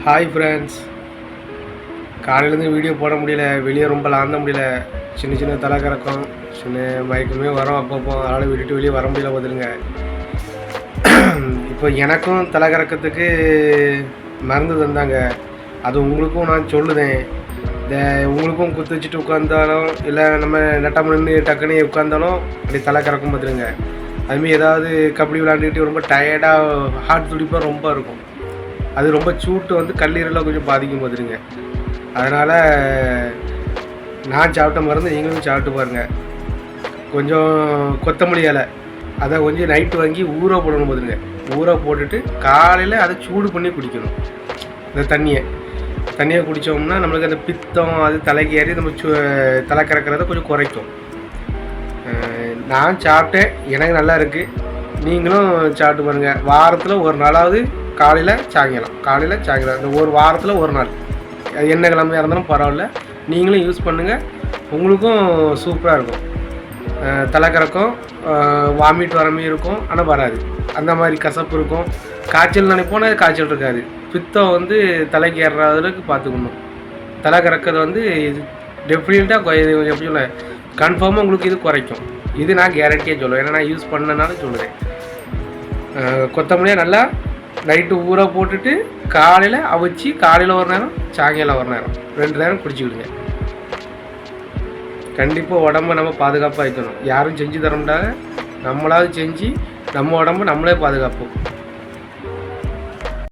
Hi friends, காலையிலேருந்து video போட முடியல. வெளியே ரொம்ப லாந்த முடியல. சின்ன சின்ன தலை கறக்கம், சின்ன மயக்கமே வரும் அப்பப்போ. அதனால் விட்டுட்டு வெளியே வர முடியல பார்த்துருங்க. இப்போ எனக்கும் தலை கறக்கத்துக்கு மருந்து தந்தாங்க. அது உங்களுக்கும் நான் சொல்லுதேன். இந்த உங்களுக்கும் குத்து வச்சுட்டு உட்காந்தாலும் இல்லை நம்ம நட்டம் நின்று டக்குன்னு உட்காந்தாலும் அப்படி தலை கறக்கும் பார்த்துருங்க. அதுமாரி ஏதாவது கபடி விளாண்டுக்கிட்டு ரொம்ப டயர்டாக ஹார்ட் துடிப்பாக ரொம்ப இருக்கும். அது ரொம்ப சூட்டு வந்து கல்லீரலில் கொஞ்சம் பாதிக்கும் பார்த்துருங்க. அதனால் நான் சாப்பிட்ட மருந்து நீங்களும் சாப்பிட்டு பாருங்கள். கொஞ்சம் கொத்தமல்லி இலை அதை கொஞ்சம் நைட்டு வாங்கி ஊற போடணும் பார்த்துருங்க. ஊற போட்டுட்டு காலையில் அதை சூடு பண்ணி குடிக்கணும். இந்த தண்ணியை குடித்தோம்னா நம்மளுக்கு அந்த பித்தம் அது தலைக்கு ஏறி நம்ம தலை கறக்கிறத கொஞ்சம் குறைக்கும். நான் சாப்பிட்டேன், எனக்கு நல்லா இருக்குது. நீங்களும் சாப்பிட்டு பாருங்கள். வாரத்தில் ஒரு நாளாவது காலையில் சாயங்காலம் இந்த ஒரு வாரத்தில் ஒரு நாள், அது என்ன கிழமையாக இருந்தாலும் பரவாயில்ல, நீங்களும் யூஸ் பண்ணுங்கள். உங்களுக்கும் சூப்பராக இருக்கும். தலைக்கறக்கம், வாமிட் வரமே இருக்கும், ஆனால் வராது. அந்த மாதிரி கசப்பு இருக்கும். காய்ச்சல் நினைப்போனா காய்ச்சல் இருக்காது. பித்தம் வந்து தலைக்கு ஏறுறதுக்கு பார்த்துக்கணும். தலை கறக்கிறது வந்து இது டெஃபினட்டாக எப்படி சொல்ல, கன்ஃபார்மாக உங்களுக்கு இது குறைக்கும். இது நான் கேரண்டியாக சொல்லுவேன், ஏன்னா நான் யூஸ் பண்ணனால சொல்லுவேன். கொத்தமல்லியாக நல்லா நைட்டு ஊற போட்டுட்டு காலையில் அவிச்சு, காலையில் ஒரு நேரம் சாயங்காலம் ஒரு நேரம் 2 நேரம் குடிச்சிக்கிடுங்க. கண்டிப்பாக உடம்பை நம்ம பாதுகாப்பாக வைக்கணும். யாரும் செஞ்சு தர முடியாது, நம்மளாவது செஞ்சு நம்ம உடம்பு நம்மளே பாதுகாப்போம்.